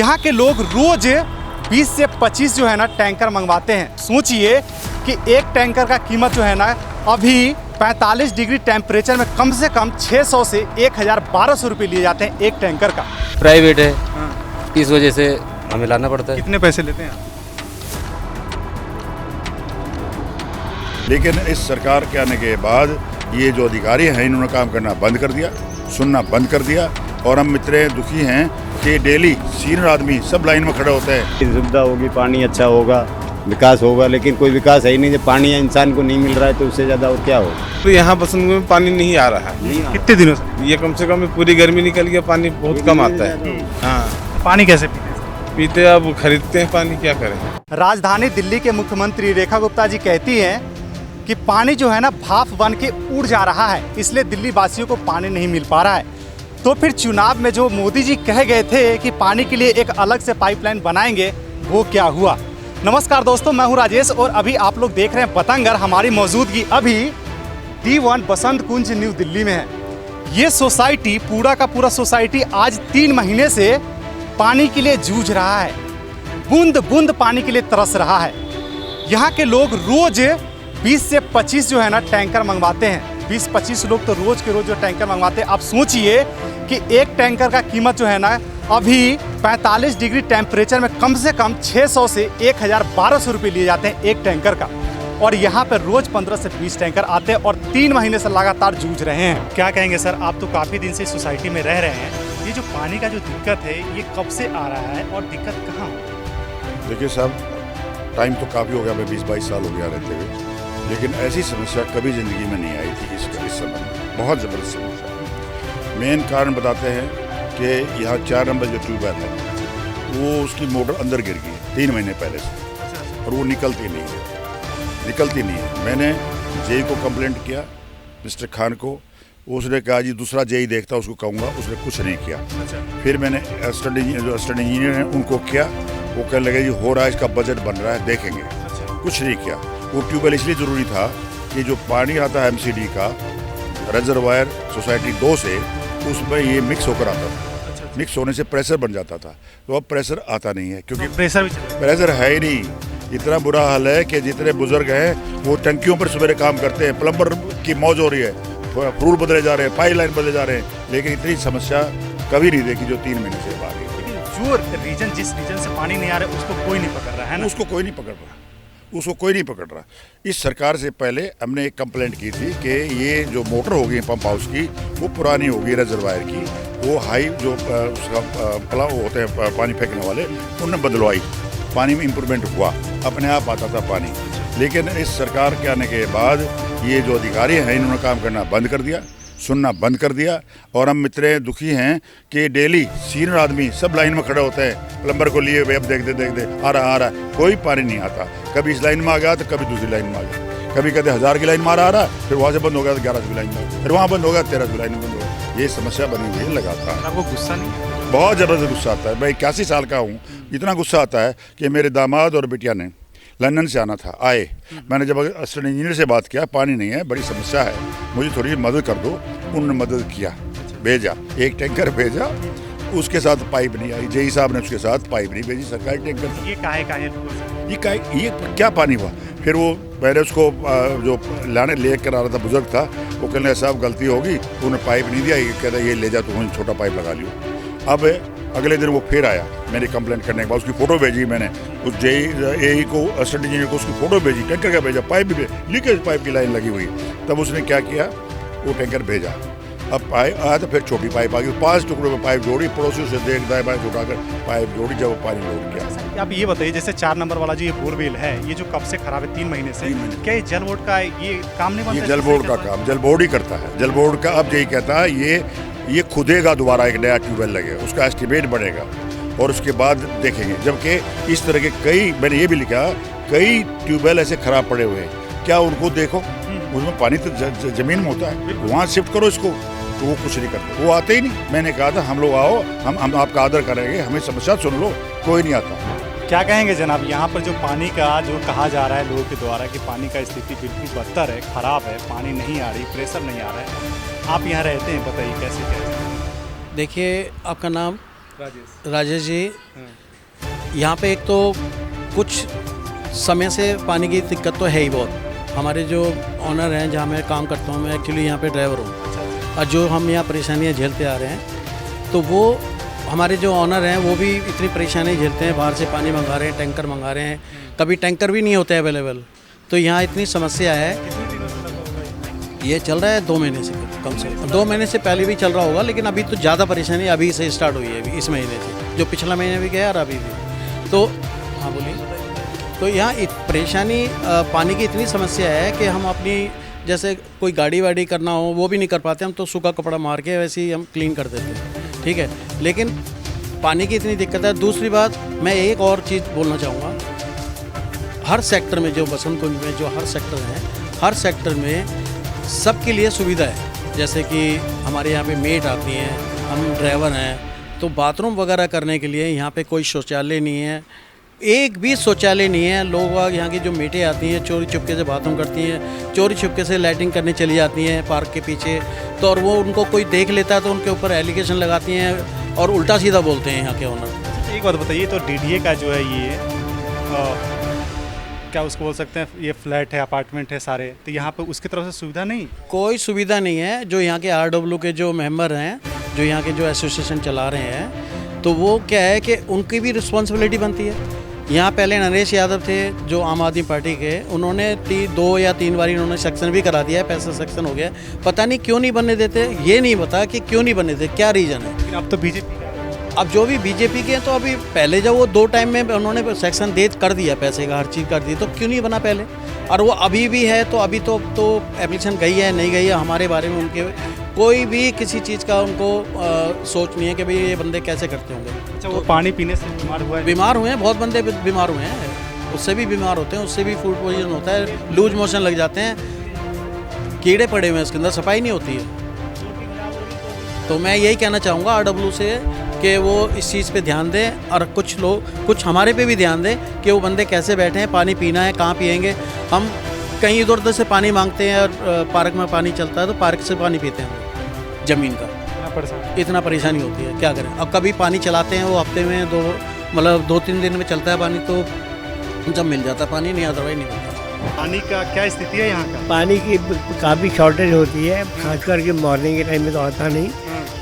यहाँ के लोग रोज 20 से 25 जो है ना टैंकर मंगवाते हैं। सोचिए कि एक टैंकर का कीमत जो है ना अभी 45 डिग्री टेम्परेचर में कम से कम 600 से 1012 रुपये लिए जाते हैं एक टैंकर का। प्राइवेट है, इस वजह से हमें लाना पड़ता है। कितने पैसे लेते हैं आप? लेकिन इस सरकार के आने के बाद ये जो अधिकारी हैं इन्होंने काम करना बंद कर दिया, सुनना बंद कर दिया और हम इतने दुखी हैं कि डेली सीनियर आदमी सब लाइन में खड़े होते हैं। सुविधा होगी, पानी अच्छा होगा, विकास होगा, लेकिन कोई विकास है ही नहीं। जब पानी इंसान को नहीं मिल रहा है तो उससे ज़्यादा और क्या होगा। तो यहाँ बसंत में पानी नहीं आ रहा है। कितने दिनों से? ये कम से कम पूरी गर्मी निकल गया, पानी बहुत कम आता है। हाँ, पानी कैसे पीते हैं? पीते अब खरीदते हैं पानी, क्या करें। राजधानी दिल्ली के मुख्यमंत्री रेखा गुप्ता जी कहती हैं कि पानी जो है ना भाप बन के उड़ जा रहा है, इसलिए दिल्ली वासियों को पानी नहीं मिल पा रहा है। तो फिर चुनाव में जो मोदी जी कह गए थे कि पानी के लिए एक अलग से पाइपलाइन बनाएंगे, वो क्या हुआ? नमस्कार दोस्तों, मैं हूं राजेश और अभी आप लोग देख रहे हैं बतंगर। हमारी मौजूदगी अभी D1 बसंत कुंज न्यू दिल्ली में है। ये सोसाइटी पूरा का पूरा सोसाइटी आज 3 महीने से पानी के लिए जूझ रहा है, बूंद बूंद पानी के लिए तरस रहा है। यहाँ के लोग रोज 20 से 25 जो है ना टैंकर मंगवाते हैं। 20-25 लोग तो रोज के रोज जो टैंकर मंगवाते हैं। आप सोचिए कि एक टैंकर का कीमत जो है ना अभी 45 डिग्री टेम्परेचर में कम से कम 600 से 1012 रुपये लिए जाते हैं एक टैंकर का। और यहाँ पर रोज 15 से 20 टैंकर आते हैं और 3 महीने से लगातार जूझ रहे हैं। क्या कहेंगे सर, आप तो काफ़ी दिन से सोसाइटी में रह रहे हैं, ये जो पानी का जो दिक्कत है ये कब से आ रहा है और दिक्कत कहाँ हो? देखिए साहब, टाइम तो काफ़ी हो गया, मैं 20-22 साल हो गया रहते हुए, लेकिन ऐसी समस्या कभी ज़िंदगी में नहीं आई थी। इस समय बहुत ज़बरदस्त समस्या। मेन कारण बताते हैं कि यहाँ 4 नंबर जो ट्यूबवेल है वो उसकी मोटर अंदर गिर गई 3 महीने पहले से और वो निकलती नहीं है। मैंने जेई को कंप्लेंट किया, मिस्टर खान को। उसने कहा जी दूसरा जेई देखता उसको कहूँगा, उसने कुछ नहीं किया। फिर मैंने असिस्टेंट इंजीनियर हैं उनको किया, वो कहने लगे जी हो रहा है, इसका बजट बन रहा है, देखेंगे। कुछ नहीं किया। वो ट्यूबवेल इसलिए ज़रूरी था कि जो पानी आता है एमसीडी का रिजर्वायर सोसाइटी 2 से, उसमें ये मिक्स होकर आता था। मिक्स होने से प्रेशर बन जाता था, तो अब प्रेशर आता नहीं है क्योंकि प्रेशर है ही नहीं। इतना बुरा हाल है कि जितने बुजुर्ग हैं वो टंकियों पर सवेरे काम करते हैं, प्लम्बर की मौज हो रही है, रूल बदले जा रहे हैं, पाइप लाइन बदले जा रहे हैं, लेकिन इतनी समस्या कभी नहीं देखी जो 3 महीने से आ गई। जो रीजन जिस रीजन से पानी नहीं आ रहा है उसको कोई नहीं पकड़ रहा है ना? उसको कोई नहीं पकड़ रहा। इस सरकार से पहले हमने एक कंप्लेंट की थी कि ये जो मोटर होगी पंप हाउस की वो पुरानी होगी रिजर्वायर की, वो हाई जो उसका प्लाव होते हैं पानी फेंकने वाले, उन्होंने बदलवाई, पानी में इम्प्रूवमेंट हुआ, अपने आप आता था पानी। लेकिन इस सरकार के आने के बाद ये जो अधिकारी हैं इन्होंने काम करना बंद कर दिया, सुनना बंद कर दिया और हम इतने दुखी हैं कि डेली सीनियर आदमी सब लाइन में खड़े होते हैं, प्लम्बर को लिए हुए, अब देख दे आ रहा कोई पानी नहीं आता। कभी इस लाइन में आ गया तो कभी दूसरी लाइन में आ गया, कभी कहते 1000 की लाइन में आ रहा, फिर वहाँ से बंद हो गया तो 11 की लाइन में, फिर वहाँ बंद हो गया 13 की लाइन में बंद हो गया। ये समस्या बनी हुई है लगातार। आपको गुस्सा नहीं? बहुत ज़बरदस्त गुस्सा आता है। मैं 81 साल का हूँ, इतना गुस्सा आता है कि मेरे दामाद और बिटिया ने लंदन से आना था, आए। मैंने जब असिस्टेंट इंजीनियर से बात किया, पानी नहीं है, बड़ी समस्या है, मुझे थोड़ी मदद कर दो। उन्होंने मदद किया, भेजा, एक टैंकर भेजा, उसके साथ पाइप नहीं आई। जेई साहब ने उसके साथ पाइप नहीं भेजी, सरकारी टैंकर। ये क्या पानी हुआ? फिर वो मैंने उसको जो ले कर आ रहा था बुजुर्ग था, वो कहने साहब गलती होगी, उन्होंने पाइप नहीं दिया, ये कहता ये ले जा, तो छोटा पाइप लगा लियो। अब अगले दिन वो फिर आया मेरी कंप्लेंट करने के बाद, उसकी फ़ोटो भेजी मैंने, उस जेई को असिस्टेंट इंजीनियर को उसकी फ़ोटो भेजी, टैंकर का भेजा, पाइप भी लीकेज पाइप की लाइन लगी हुई। तब उसने क्या किया, वो टैंकर भेजा। अब पाइप आया तो फिर छोटी पाइप आ गई, 5 टुकड़ों में पाइप जोड़ी, पड़ोसियों से देख दाएं बाएं उठाकर पाइप जोड़ी, जब वो पानी लोड किया। आप ये बताइए, जैसे 4 नंबर वाला जो ये बोरवेल है, ये जो कब से खराब है 3 महीने से, क्या ये जल बोर्ड का ये काम नहीं बनता? ये जल बोर्ड का काम जल बोर्ड ही करता है। जल बोर्ड का अब यही कहता है ये खुदेगा, दोबारा एक नया ट्यूबवेल लगेगा, उसका एस्टिमेट बढ़ेगा और उसके बाद देखेंगे। जबकि इस तरह के कई, मैंने ये भी लिखा, कई ट्यूबवेल ऐसे खराब पड़े हुए हैं, क्या उनको देखो, उसमें पानी तो जमीन में होता है, वहाँ शिफ्ट करो इसको, तो वो कुछ नहीं करते, वो आते ही नहीं। मैंने कहा था हम लोग आओ, हम आपका आदर करेंगे, हमें समस्या सुन लो, कोई नहीं आता। क्या कहेंगे जनाब, यहाँ पर जो पानी का जो कहा जा रहा है लोगों के द्वारा कि पानी का स्थिति बिल्कुल बदतर है, ख़राब है, पानी नहीं आ रही, प्रेशर नहीं आ रहा है, आप यहाँ रहते हैं, बताइए कैसे? देखिए, आपका नाम? राजेश जी, यहाँ पे एक तो कुछ समय से पानी की दिक्कत तो है ही बहुत। हमारे जो ऑनर हैं, जहाँ मैं काम करता हूँ, मैं एक्चुअली यहाँ पे ड्राइवर हूँ, और जो हम यहाँ परेशानियाँ झेलते आ रहे हैं, तो वो हमारे जो ऑनर हैं वो भी इतनी परेशानी झेलते हैं। बाहर से पानी मंगा रहे हैं, टैंकर मंगा रहे हैं, कभी टैंकर भी नहीं होते अवेलेबल। तो यहाँ इतनी समस्या है। ये चल रहा है 2 महीने से, कम से कम 2 महीने से पहले भी चल रहा होगा, लेकिन अभी तो ज़्यादा परेशानी अभी से स्टार्ट हुई है, अभी इस महीने से, जो पिछला महीने भी गया और अभी भी। तो हाँ बोलिए। तो यहाँ परेशानी पानी की इतनी समस्या है कि हम अपनी जैसे कोई गाड़ी वाड़ी करना हो वो भी नहीं कर पाते। हम तो सूखा कपड़ा मार के वैसे ही हम क्लीन कर देते हैं, ठीक है। लेकिन पानी की इतनी दिक्कत है। दूसरी बात, मैं एक और चीज़ बोलना चाहूँगा, हर सेक्टर में, जो बसंत कुंज में जो हर सेक्टर है, हर सेक्टर में सबके लिए सुविधा है। जैसे कि हमारे यहाँ पे मेड आती हैं, हम ड्राइवर हैं, तो बाथरूम वगैरह करने के लिए यहाँ पे कोई शौचालय नहीं है, एक भी शौचालय नहीं है। लोग यहाँ की जो मेटें आती हैं चोरी छुपके से बाथरूम करती हैं, चोरी छुपके से लैट्रिन करने चली जाती हैं पार्क के पीछे। तो और वो उनको कोई देख लेता है तो उनके ऊपर एलिगेशन लगाती हैं और उल्टा सीधा बोलते हैं यहाँ के ओनर। एक बात बताइए, तो डीडीए का जो है ये क्या उसको बोल सकते हैं, ये फ्लैट है, अपार्टमेंट है सारे, तो यहाँ पे उसकी तरफ से सुविधा नहीं? कोई सुविधा नहीं है। जो यहाँ के आरडब्ल्यू के जो मेंबर हैं, जो यहाँ के जो एसोसिएशन चला रहे हैं, तो वो क्या है कि उनकी भी रिस्पॉन्सिबिलिटी बनती है। यहाँ पहले नरेश यादव थे जो आम आदमी पार्टी के, उन्होंने 2 या 3 बार इन्होंने सेक्शन भी करा दिया है, पैसा सेक्शन हो गया। पता नहीं क्यों नहीं बनने देते, ये नहीं पता कि क्यों नहीं बनने देते, क्या रीज़न है। लेकिन अब तो बीजेपी, अब जो भी बीजेपी के हैं, तो अभी पहले जब वो 2 टाइम में उन्होंने सेक्शन दे कर दिया, पैसे का हर चीज़ कर दी, तो क्यों नहीं बना पहले। और वो अभी भी है, तो अभी तो एप्लीकेशन गई है नहीं गई है, हमारे बारे में उनके कोई भी किसी चीज़ का उनको सोच नहीं है कि भाई ये बंदे कैसे करते होंगे। अच्छा, वो पानी पीने से बीमार हुआ है? बीमार हुए हैं, बहुत बंदे बीमार हुए हैं, उससे भी बीमार होते हैं, उससे भी फूड पॉइजन होता है, लूज मोशन लग जाते हैं, कीड़े पड़े हुए हैं उसके अंदर, सफाई नहीं होती है। तो मैं यही कहना चाहूँगा आरडब्ल्यू से कि वो इस चीज़ पे ध्यान दें, और कुछ हमारे पे भी ध्यान दें कि वो बंदे कैसे बैठे हैं, पानी पीना है, कहाँ पिएंगे। हम कहीं इधर उधर से पानी मांगते हैं, और पार्क में पानी चलता है तो पार्क से पानी पीते हैं, ज़मीन का। इतना परेशानी होती है, क्या करें। अब कभी पानी चलाते हैं, वो हफ्ते में 2-3 दिन में चलता है पानी, तो जब मिल जाता है पानी, नहीं अदरवाइज नहीं मिलता। पानी का क्या स्थिति है यहाँ का? पानी की काफ़ी शॉर्टेज होती है, खास करके मॉर्निंग के टाइम में तो आता नहीं,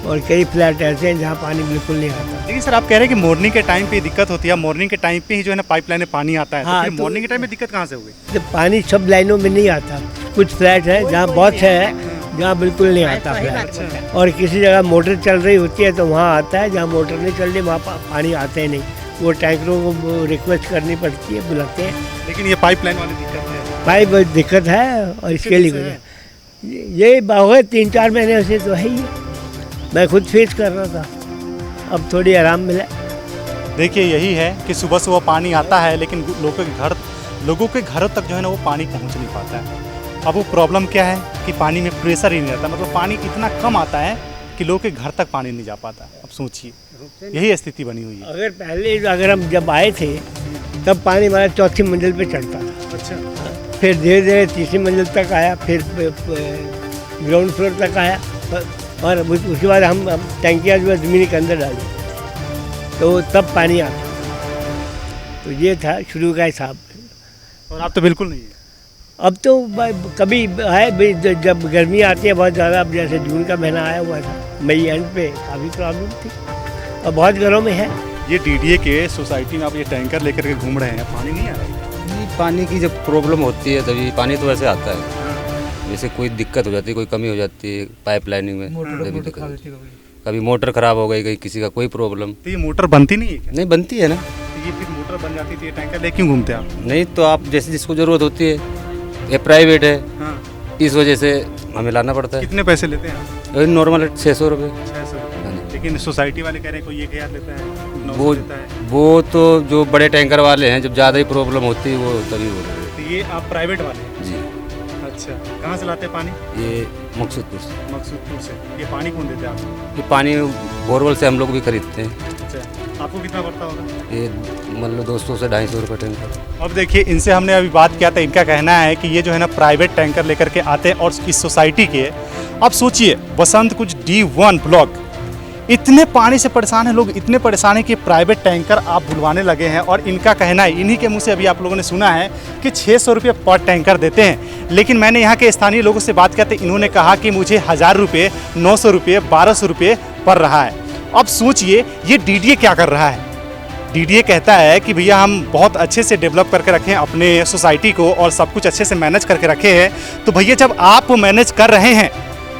और कई फ्लैट ऐसे हैं जहाँ पानी बिल्कुल नहीं आता। लेकिन सर, आप कह रहे हैं कि मॉर्निंग के टाइम पे दिक्कत होती है, मॉर्निंग के टाइम पे ही जो है ना पाइपलाइन में पानी आता है। हाँ, तो फिर मॉर्निंग के टाइम में दिक्कत कहाँ से होगी? जब पानी सब लाइनों में नहीं आता, कुछ फ्लैट है जहाँ बहुत है, जहाँ बिल्कुल नहीं आता फ्लैट, और किसी जगह मोटर चल रही होती है तो वहाँ आता है, जहाँ मोटर नहीं चल रही वहाँ पानी आते ही नहीं, वो टैंकरों को रिक्वेस्ट करनी पड़ती है, बुलाते हैं। लेकिन ये पाइपलाइन वाली दिक्कत है, पाइप दिक्कत है, और इसके लिए ये बहुत 3-4 महीने से तो है ही, मैं खुद फेस कर रहा था, अब थोड़ी आराम मिला। देखिए यही है कि सुबह सुबह पानी आता है, लेकिन लोगों के घरों तक जो है ना वो पानी पहुंच नहीं पाता है। अब वो प्रॉब्लम क्या है कि पानी में प्रेशर ही नहीं रहता, मतलब पानी इतना कम आता है कि लोगों के घर तक पानी नहीं जा पाता। अब सोचिए, यही स्थिति बनी हुई है। अगर हम जब आए थे तब पानी हमारा 4थी मंजिल पे चढ़ता था। अच्छा। फिर धीरे धीरे 3री मंजिल तक आया, फिर ग्राउंड फ्लोर तक आया, और उसके बाद हम टैंकियाँ जो है ज़मीन के अंदर डाली, तो तब पानी आता। तो ये था शुरू का हिसाब। और अब तो बिल्कुल नहीं है। अब तो कभी है, जब गर्मी आती है बहुत ज़्यादा, अब जैसे जून का महीना आया हुआ था, मई एंड पे काफ़ी प्रॉब्लम थी, और बहुत घरों में है। ये डीडीए के सोसाइटी में आप ये टैंकर लेकर के घूम रहे हैं, पानी नहीं आ रहा है? पानी की जब प्रॉब्लम होती है तभी पानी तो वैसे आता है। जैसे कोई दिक्कत हो जाती है, कोई कमी हो जाती है पाइप लाइनिंग में, कभी मोटर ख़राब हो गई, किसी का कोई प्रॉब्लम। तो ये मोटर बनती नहीं है क्या? नहीं बनती है ना। तो ये फिर मोटर बन जाती थी, ये टैंकर ले क्यों घूमते हैं आप? नहीं तो आप जैसे जिसको ज़रूरत होती है, ये प्राइवेट है, हाँ। इस वजह से हमें लाना पड़ता है। कितने पैसे लेते हैं आप? नॉर्मल 600 रुपये। 600। लेकिन सोसाइटी वाले कह रहे हैं कोई 1000 लेता है, 900 लेता है। वो तो जो बड़े टैंकर वाले हैं, जब ज़्यादा ही प्रॉब्लम होती है वो तभी बोल रहे हैं। तो ये आप प्राइवेट वाले हैं? जी। अच्छा, कहाँ से लाते हैं पानी? ये मकसूदपुर से। मकसूदपुर से। ये पानी कौन देते हैं आपको? ये पानी बोरवेल से हम लोग भी खरीदते हैं। अच्छा, आपको कितना पड़ता होगा? ये मतलब 200 से 250 रुपये टैंकर। अब देखिए, इनसे हमने अभी बात किया था, इनका कहना है कि ये जो है ना प्राइवेट टैंकर लेकर के आते हैं और इस सोसाइटी के, अब सोचिए बसंत कुंज D1 ब्लॉक, इतने पानी से परेशान हैं लोग, इतने परेशान हैं कि प्राइवेट टैंकर आप बुलवाने लगे हैं। और इनका कहना है, इन्हीं के मुंह से अभी आप लोगों ने सुना है कि 600 रुपये पर टैंकर देते हैं। लेकिन मैंने यहाँ के स्थानीय लोगों से बात करते, इन्होंने कहा कि मुझे 1000 रुपये, 900 रुपये, 1200 रुपये पड़ रहा है। अब सोचिए ये डीडीए क्या कर रहा है। डीडीए कहता है कि भैया हम बहुत अच्छे से डेवलप करके रखें अपने सोसाइटी को और सब कुछ अच्छे से मैनेज करके रखे हैं। तो भैया जब आप मैनेज कर रहे हैं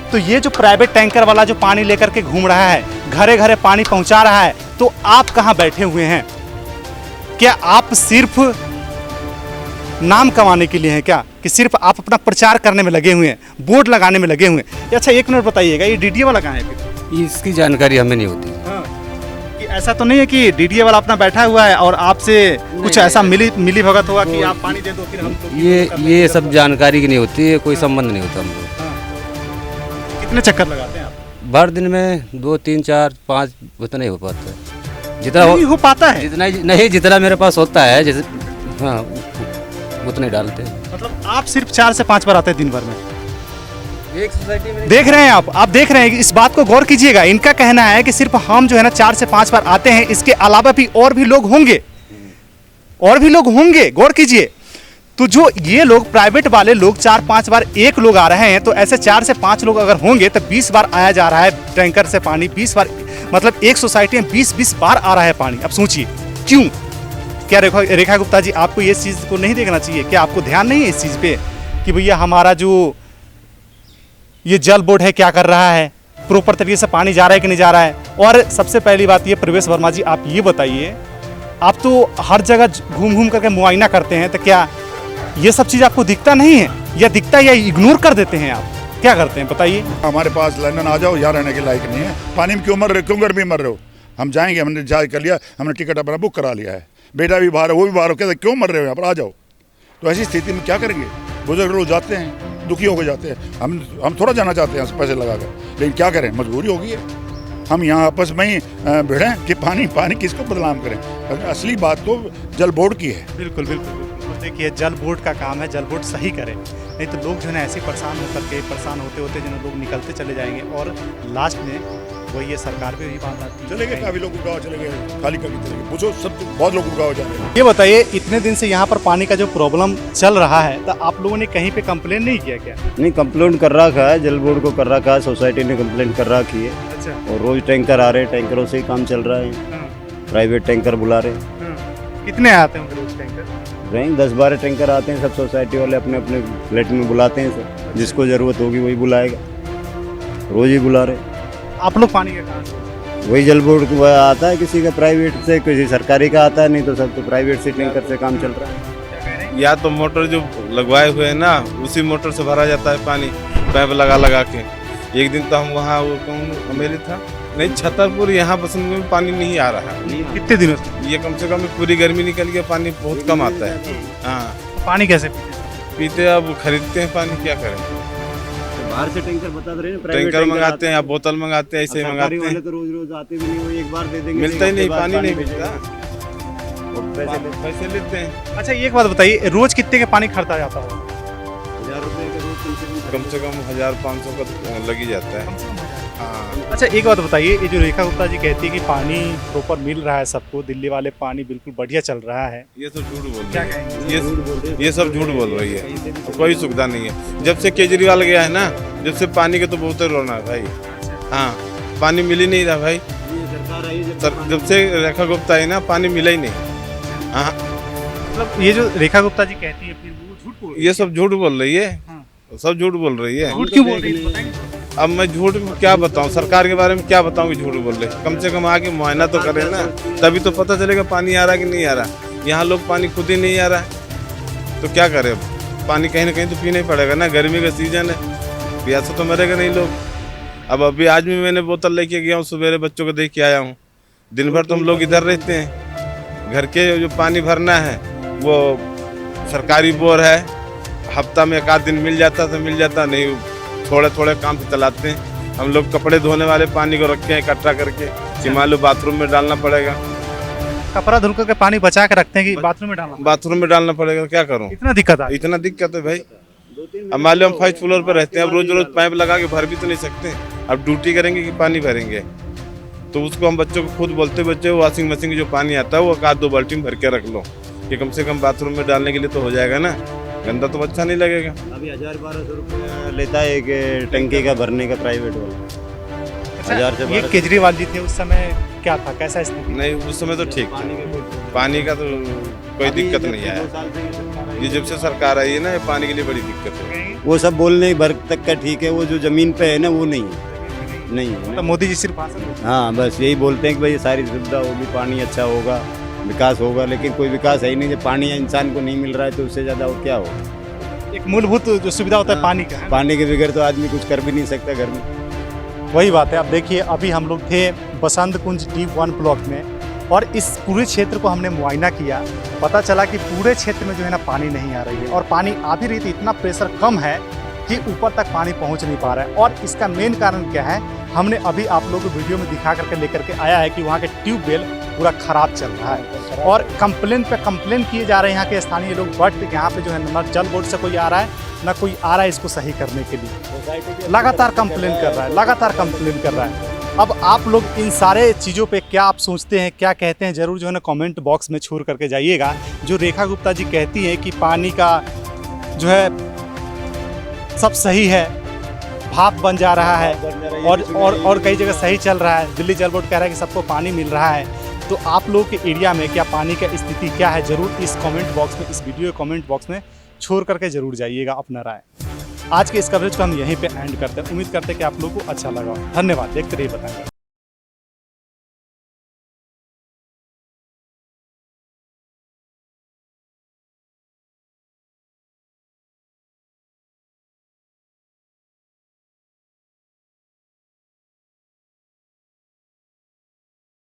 तो ये जो प्राइवेट टैंकर वाला जो पानी लेकर के घूम रहा है, घरे घरे पानी पहुंचा रहा है, तो आप कहां बैठे हुए हैं? क्या आप सिर्फ नाम कमाने के लिए हैं क्या, कि सिर्फ आप अपना प्रचार करने में लगे हुए हैं, बोर्ड लगाने में लगे हुए हैं? अच्छा एक मिनट बताइएगा, ये डीडीए वाला कहाँ है फिर? इसकी जानकारी हमें नहीं होती। कि ऐसा तो नहीं है कि डीडीए वाला अपना बैठा हुआ है और आपसे कुछ ऐसा मिली भगत होगा कि आप पानी दे दो फिर हम ये सब जानकारी की नहीं होती है, कोई संबंध नहीं होता हम लोग। कितने चक्कर लगाते हैं आप? भर दिन में 2, 3, 4, 5 उतना ही हो पाता है। जितना नहीं हो पाता है, जितना नहीं, जितना मेरे पास होता है जैसे, हाँ उतना ही डालते हैं। मतलब आप सिर्फ 4 से 5 बार आते हैं दिन भर में? एक सोसाइटी में देख रहे हैं आप देख रहे हैं कि इस बात को गौर कीजिएगा। इनका कहना है कि सिर्फ हम जो है ना 4 से 5 बार आते हैं, इसके अलावा भी और भी लोग होंगे, गौर कीजिए। तो जो ये लोग प्राइवेट वाले लोग 4-5 बार एक लोग आ रहे हैं, तो ऐसे 4 से 5 लोग अगर होंगे तो 20 बार आया जा रहा है टैंकर से पानी। 20 बार मतलब एक सोसाइटी में 20 बार आ रहा है पानी। अब सोचिए क्यों? क्या रेखा गुप्ता जी, आपको ये चीज़ को नहीं देखना चाहिए? क्या आपको ध्यान नहीं है इस चीज़ पे कि भैया हमारा जो ये जल बोर्ड है क्या कर रहा है, प्रॉपर तरीके से पानी जा रहा है कि नहीं जा रहा है? और सबसे पहली बात ये, प्रवेश वर्मा जी आप ये बताइए, आप तो हर जगह घूम करके मुआयना करते हैं, तो क्या ये सब चीज़ आपको दिखता नहीं है, या दिखता है या इग्नोर कर देते हैं? आप क्या करते हैं बताइए? हमारे पास लंदन आ जाओ, यहाँ रहने के लायक नहीं है। पानी में क्यों मर रहे हो, क्यों गर्मी मर रहे हो? हम जाएंगे, हमने जा कर लिया, हमने टिकट अपना बुक करा लिया है, बेटा भी बाहर है, वो भी बाहर हो, कहते क्यों मर रहे हो, यहाँ पर आ जाओ। तो ऐसी स्थिति में क्या करेंगे? बुजुर्ग लोग जाते हैं, दुखी होकर जाते हैं। हम थोड़ा जाना चाहते हैं पैसे लगा कर, लेकिन क्या करें, मजबूरी होगी है। हम यहाँ आपस में ही भिड़ें कि पानी किसको बदनाम करें। असली बात तो जल बोर्ड की है। बिल्कुल बिल्कुल बिल्कुल। देखिए जल बोर्ड का काम है, जल बोर्ड सही करे, नहीं तो लोग जो है ना ऐसे परेशान होते होते जो लोग निकलते चले जाएंगे और लास्ट में वही ये सरकार पे भी बात आती है। चले गए, काफी लोग गाँव चले गए, खाली करके चले गए, पूछो सब बहुत लोग गाँव जा रहे हैं। ये बताइए, इतने दिन से यहाँ पर पानी का जो प्रॉब्लम चल रहा है, तो आप लोगों ने कहीं पे कंप्लेन नहीं किया क्या? नहीं, कंप्लेंट कर रखा है, जल बोर्ड को कर रखा है, सोसाइटी ने कंप्लेंट कर रखी है। अच्छा। और रोज टैंकर आ रहे हैं, टैंकरों से ही काम चल रहा है। प्राइवेट टैंकर बुला रहे हैं। कितने आते हैं रोज टैंकर? रहे 10-12 टैंकर आते हैं, सब सोसाइटी वाले अपने अपने फ्लैट में बुलाते हैं सब, जिसको ज़रूरत होगी वही बुलाएगा, रोज़ ही बुला रहे। आप लोग पानी का कहाँ से? वही जल बोर्ड का आता है, किसी का प्राइवेट से, किसी सरकारी का आता है, नहीं तो सब तो प्राइवेट से टैंकर से काम चल रहा है। या तो मोटर जो लगवाए हुए हैं ना, उसी मोटर से भरा जाता है पानी, पाइप लगा के। एक दिन तो हम वहाँ वो कौन अमेरी था, नहीं छतरपुर, यहाँ बसंत में पानी नहीं आ रहा है। कितने दिनों से? ये कम से कम पूरी गर्मी निकल गया, पानी बहुत कम आता है। हाँ, पानी कैसे पीते? अब खरीदते हैं पानी, क्या करें? बाहर से टैंकर बता दे रहे हैं, टैंकर मंगाते हैं या बोतल मंगाते हैं, ऐसे ही मंगाते हैं। तो रोज आते भी नहीं, वो एक बार दे देंगे, मिलता ही नहीं, पानी नहीं मिलता, पैसे पैसे लेते हैं। अच्छा एक बात बताइए, रोज कितने का पानी खर्चा जाता है? 1000 रुपये का रोज कम से कम 1500 का लग ही जाता है। हाँ। अच्छा एक बात बताइए, ये जो रेखा गुप्ता जी कहती है कि पानी प्रॉपर मिल रहा है सबको, दिल्ली वाले पानी बिल्कुल बढ़िया चल रहा है, ये सब झूठ बोल क्या रही है, कहेंगे? ये सब झूठ बोल रही है। कोई सुविधा नहीं है। जब से केजरीवाल गया है ना, जब से पानी के तो बहुत रोना है भाई। हाँ, पानी मिल ही नहीं रहा भाई। जब से रेखा गुप्ता है ना, पानी मिला ही नहीं। हाँ, मतलब ये जो रेखा गुप्ता जी कहती है फिर वो झूठ बोल रही है? ये सब झूठ बोल रही है, हाँ। सब झूठ बोल रही है। झूठ क्यों बोल रही है बताएंगे? अब मैं झूठ क्या बताऊं, सरकार के बारे में क्या बताऊं कि झूठ बोल रहे। कम से कम आके मुआयना तो करें ना, तभी तो पता चलेगा पानी आ रहा है कि नहीं आ रहा। यहाँ लोग पानी खुद ही नहीं आ रहा है, तो क्या करें? पानी कहीं ना कहीं तो पीना ही पड़ेगा ना, गर्मी का सीजन है, प्यासा तो मरेगा नहीं लोग। अब अभी आज भी मैंने बोतल लेके गया हूँ, सवेरे बच्चों को देख के आया हूँ। दिन भर तो हम लोग इधर रहते हैं, घर के जो पानी भरना है वो सरकारी बोर है, हफ्ता में एक आध दिन मिल जाता तो मिल जाता, नहीं थोड़े थोड़े काम से चलाते हैं। हम लोग कपड़े धोने वाले पानी को रखे हैं इकट्ठा करके, कि मान लो बाथरूम में डालना पड़ेगा। कपड़ा धुल करके पानी बचा के रखते हैं कि बाथरूम में डालना? बाथरूम में डालना पड़ेगा, क्या करूँ? इतना दिक्कत है? इतना दिक्कत है भाई। अब मान लो हम 5th फ्लोर पर रहते हैं, अब रोज रोज पाइप लगा के भर भी तो नहीं सकते। अब ड्यूटी करेंगे कि पानी भरेंगे? तो उसको हम बच्चों को खुद बोलते बच्चे वॉशिंग मशीन की जो पानी आता है वो एक आध 2 बाल्टी में भर के रख लो, कि कम से कम बाथरूम में डालने के लिए तो हो जाएगा ना, गंदा तो अच्छा नहीं लगेगा। अभी 1000-1200 रुपये लेता है एक टंकी का भरने का प्राइवेट वाला। 1000 से ये 1200। केजरीवाल जी थे उस समय, क्या था, कैसा स्थिति? नहीं उस समय तो ठीक था, पानी का तो कोई दिक्कत नहीं आया। ये जब से सरकार आई है ना, ये पानी के लिए बड़ी दिक्कत है। वो सब बोलने भर तक का ठीक है, वो जो जमीन पे है ना वो नहीं है, नहीं है। तो मोदी जी सिर्फ भाषण देते हैं। हाँ बस यही बोलते हैं कि भाई सारी सुविधा होगी, पानी अच्छा होगा, विकास होगा, लेकिन कोई विकास है ही नहीं। जब पानी इंसान को नहीं मिल रहा है तो उससे ज़्यादा और क्या होगा। एक मूलभूत जो सुविधा होता है पानी का, है ना? पानी के बगैर तो आदमी कुछ कर भी नहीं सकता घर में। वही बात है। अब देखिए, अभी हम लोग थे बसंत कुंज D1 ब्लॉक में और इस पूरे क्षेत्र को हमने मुआयना किया। पता चला कि पूरे क्षेत्र में जो है ना पानी नहीं आ रही है, और पानी आ भी रही थी, इतना प्रेशर कम है कि ऊपर तक पानी पहुंच नहीं पा रहा है। और इसका मेन कारण क्या है, हमने अभी आप लोगों को वीडियो में दिखा करके लेकर के आया है कि वहाँ के ट्यूबवेल पूरा खराब चल रहा है और कंप्लेन पे कंप्लेन किए जा रहे हैं यहाँ के स्थानीय लोग। बट यहाँ पे जो है ना जल बोर्ड से कोई आ रहा है, ना कोई आ रहा है इसको सही करने के लिए। लगातार कंप्लेन कर रहा है, लगातार कंप्लेन कर रहा है। अब आप लोग इन सारे चीज़ों पे क्या आप सोचते हैं, क्या कहते हैं, ज़रूर जो है ना कमेंट बॉक्स में छोड़ करके जाइएगा। जो रेखा गुप्ता जी कहती हैं कि पानी का जो है सब सही है, भाप बन जा रहा है और कई जगह सही चल रहा है। दिल्ली जल बोर्ड कह रहा है कि सबको पानी मिल रहा है। तो आप लोगों के एरिया में क्या पानी का स्थिति क्या है, ज़रूर इस कमेंट बॉक्स में, इस वीडियो के कमेंट बॉक्स में छोड़ करके ज़रूर जाइएगा अपना राय। आज के इस कवरेज को हम यहीं पे एंड करते हैं। उम्मीद करते हैं कि आप लोगों को अच्छा लगा। धन्यवाद। देखते रहिए बताएंगे।